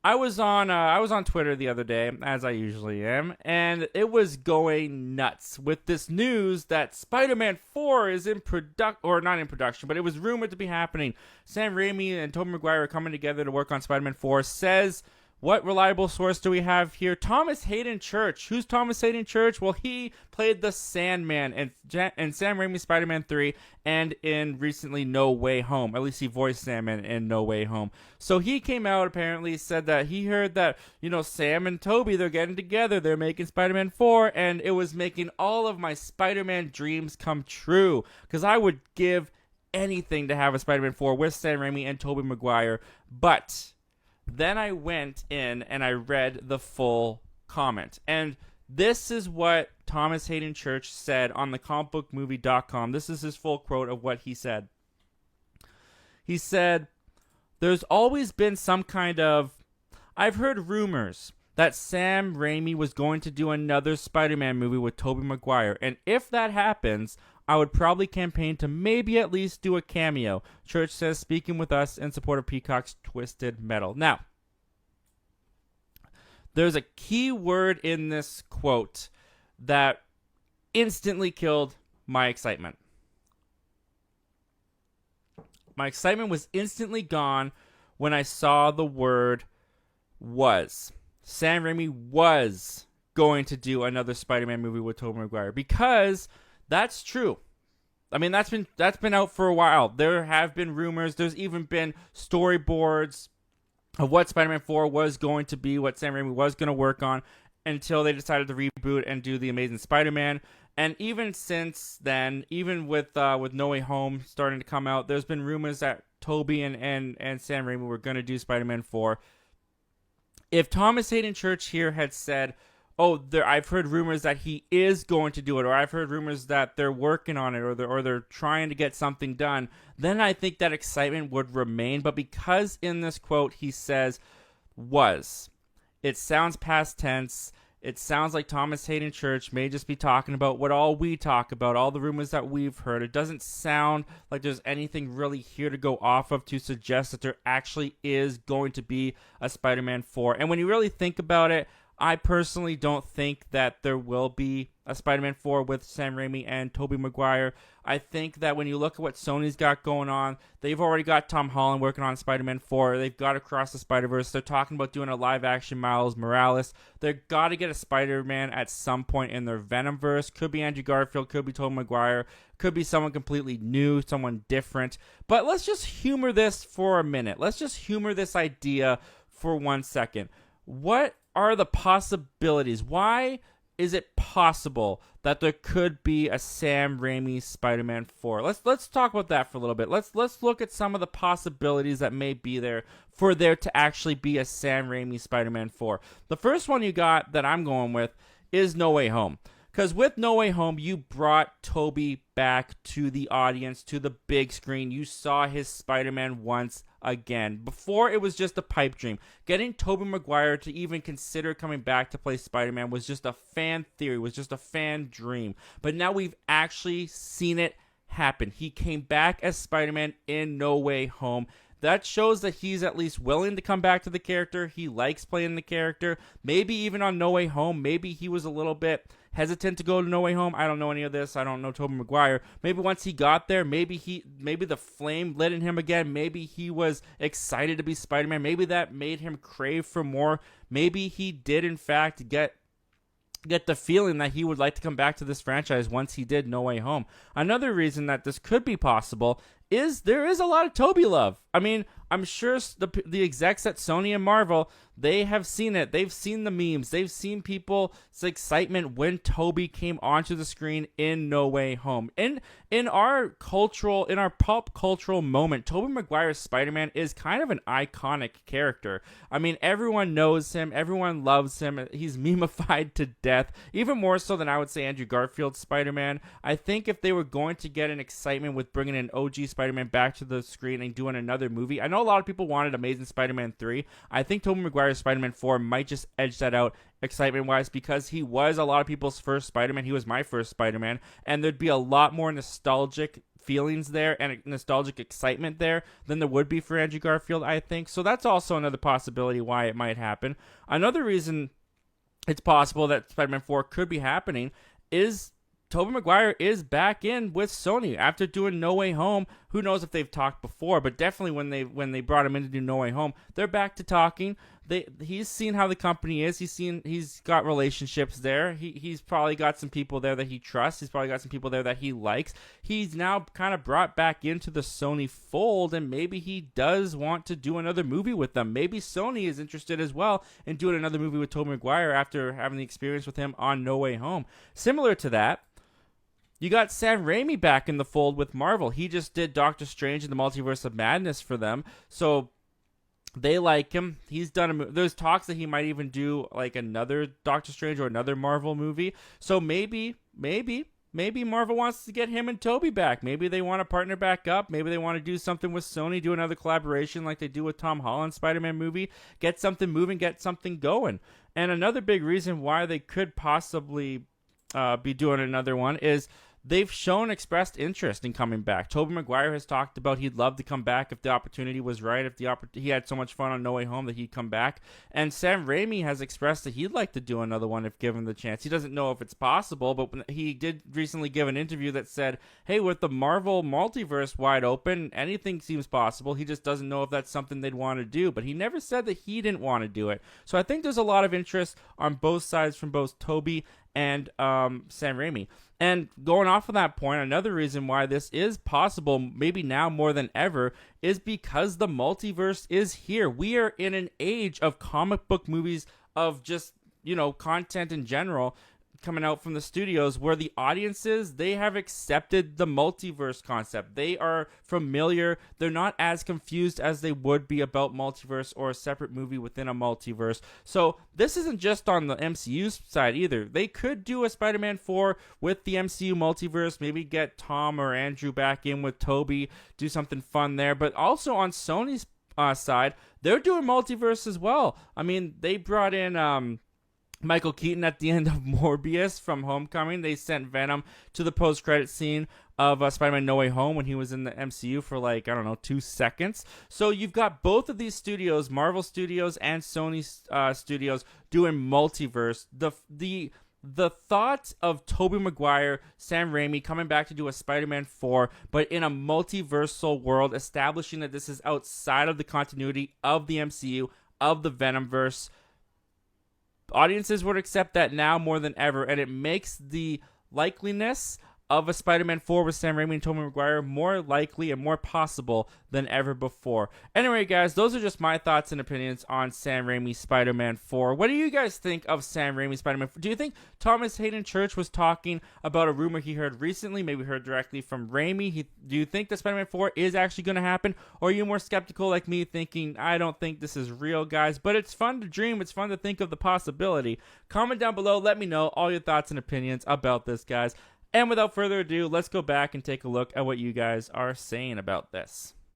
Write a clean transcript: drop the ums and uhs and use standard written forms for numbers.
I was on Twitter the other day, as I usually am, and it was going nuts with this news that Spider-Man 4 is in or not in production, but it was rumored to be happening. Sam Raimi and Tobey Maguire are coming together to work on Spider-Man 4. Says, what reliable source do we have here? Thomas Haden Church. Who's Thomas Haden Church? Well, he played the Sandman in Sam Raimi's Spider-Man 3 and in recently No Way Home. At least he voiced Sandman in No Way Home. So he came out, apparently said that he heard that, Sam and Tobey, they're getting together. They're making Spider-Man 4, and it was making all of my Spider-Man dreams come true. Because I would give anything to have a Spider-Man 4 with Sam Raimi and Tobey Maguire. But then I went in and I read the full comment. And this is what Thomas Haden Church said on the comicbookmovie.com. This is his full quote of what he said. He said, there's always been some kind of... I've heard rumors that Sam Raimi was going to do another Spider-Man movie with Tobey Maguire. And if that happens, I would probably campaign to maybe at least do a cameo. Church says, speaking with us in support of Peacock's Twisted Metal. Now, there's a key word in this quote that instantly killed my excitement. My excitement was instantly gone when I saw the word was. Sam Raimi was going to do another Spider-Man movie with Tobey Maguire, because that's true. I mean, that's been out for a while. There have been rumors. There's even been storyboards of what Spider-Man 4 was going to be, what Sam Raimi was going to work on, until they decided to reboot and do The Amazing Spider-Man. And even since then, even with No Way Home starting to come out, there's been rumors that Tobey and Sam Raimi were going to do Spider-Man 4. If Thomas Haden Church here had said, I've heard rumors that he is going to do it, or I've heard rumors that they're working on it, or they're trying to get something done, then I think that excitement would remain. But because in this quote he says was, it sounds past tense. It sounds like Thomas Haden Church may just be talking about what all we talk about, all the rumors that we've heard. It doesn't sound like there's anything really here to go off of to suggest that there actually is going to be a Spider-Man 4. And when you really think about it, I personally don't think that there will be a Spider-Man 4 with Sam Raimi and Tobey Maguire. I think that when you look at what Sony's got going on, they've already got Tom Holland working on Spider-Man 4. They've got Across the Spider-Verse. They're talking about doing a live-action Miles Morales. They've got to get a Spider-Man at some point in their Venomverse. Could be Andrew Garfield. Could be Tobey Maguire. Could be someone completely new, someone different. But let's just humor this for a minute. Let's just humor this idea for 1 second. What are the possibilities? Why is it possible that there could be a Sam Raimi Spider-Man 4? Let's talk about that for a little bit. Let's look at some of the possibilities that may be there for there to actually be a Sam Raimi Spider-Man 4. The first one you got that I'm going with is No Way Home. Because with No Way Home, you brought Tobey back to the audience, to the big screen. You saw his Spider-Man once again. Before, it was just a pipe dream. Getting Tobey Maguire to even consider coming back to play Spider-Man was just a fan theory, was just a fan dream. But now we've actually seen it happen. He came back as Spider-Man in No Way Home. That shows that he's at least willing to come back to the character. He likes playing the character. Maybe even on No Way Home, maybe he was a little bit hesitant to go to No Way Home. I don't know any of this. I don't know Tobey Maguire. Maybe once he got there, maybe the flame lit in him again. Maybe he was excited to be Spider-Man. Maybe that made him crave for more. Maybe he did, in fact, get the feeling that he would like to come back to this franchise once he did No Way Home. Another reason that this could be possible is there is a lot of Tobey love. I mean, I'm sure the execs at Sony and Marvel, they have seen it. They've seen the memes. They've seen people's excitement when Tobey came onto the screen in No Way Home. In our pop cultural moment, Tobey Maguire's Spider-Man is kind of an iconic character. I mean, everyone knows him. Everyone loves him. He's memeified to death, even more so than I would say Andrew Garfield's Spider-Man. I think if they were going to get an excitement with bringing an OG Spider-Man back to the screen and doing another movie, I know a lot of people wanted Amazing Spider-Man 3. I think Tobey Maguire's Spider-Man 4 might just edge that out excitement-wise, because he was a lot of people's first Spider-Man. He was my first Spider-Man, and there'd be a lot more nostalgic feelings there and nostalgic excitement there than there would be for Andrew Garfield, I think. So that's also another possibility why it might happen. Another reason it's possible that Spider-Man 4 could be happening is Tobey Maguire is back in with Sony after doing No Way Home. Who knows if they've talked before, but definitely when they brought him in to do No Way Home, they're back to talking. He's seen how the company is. He's got relationships there. He's probably got some people there that he trusts. He's probably got some people there that he likes. He's now kind of brought back into the Sony fold, and maybe he does want to do another movie with them. Maybe Sony is interested as well in doing another movie with Tobey Maguire after having the experience with him on No Way Home. Similar to that, you got Sam Raimi back in the fold with Marvel. He just did Doctor Strange in the Multiverse of Madness for them, so they like him. He's done there's talks that he might even do like another Doctor Strange or another Marvel movie. So maybe Marvel wants to get him and Tobey back. Maybe they want to partner back up. Maybe they want to do something with Sony, do another collaboration like they do with Tom Holland's Spider-Man movie. Get something moving, get something going. And another big reason why they could possibly be doing another one is they've expressed interest in coming back. Tobey Maguire has talked about he'd love to come back if the opportunity was right, if he had so much fun on No Way Home that he'd come back. And Sam Raimi has expressed that he'd like to do another one if given the chance. He doesn't know if it's possible, but he did recently give an interview that said, hey, with the Marvel multiverse wide open, anything seems possible. He just doesn't know if that's something they'd want to do. But he never said that he didn't want to do it. So I think there's a lot of interest on both sides from both Tobey and Sam Raimi. And going off of that point, another reason why this is possible, maybe now more than ever, is because the multiverse is here. We are in an age of comic book movies, of just, content in general coming out from the studios where the audiences, they have accepted the multiverse concept. They are familiar. They're not as confused as they would be about multiverse or a separate movie within a multiverse. So this isn't just on the MCU side either. They could do a Spider-Man 4 with the MCU multiverse, maybe get Tom or Andrew back in with Tobey, do something fun there. But also on Sony's side, they're doing multiverse as well. I mean, they brought in Michael Keaton at the end of Morbius from Homecoming. They sent Venom to the post-credit scene of Spider-Man No Way Home when he was in the MCU for 2 seconds. So you've got both of these studios, Marvel Studios and Sony Studios, doing multiverse. The thought of Tobey Maguire, Sam Raimi coming back to do a Spider-Man 4, but in a multiversal world, establishing that this is outside of the continuity of the MCU, of the Venomverse. Audiences would accept that now more than ever, and it makes the likeliness of a Spider-Man 4 with Sam Raimi and Tobey Maguire more likely and more possible than ever before. Anyway, guys, those are just my thoughts and opinions on Sam Raimi's Spider-Man 4. What do you guys think of Sam Raimi's Spider-Man 4? Do you think Thomas Haden Church was talking about a rumor he heard recently, maybe heard directly from Raimi? Do you think that Spider-Man 4 is actually going to happen? Or are you more skeptical like me, thinking, I don't think this is real, guys, but it's fun to dream. It's fun to think of the possibility. Comment down below. Let me know all your thoughts and opinions about this, guys. And without further ado, let's go back and take a look at what you guys are saying about this.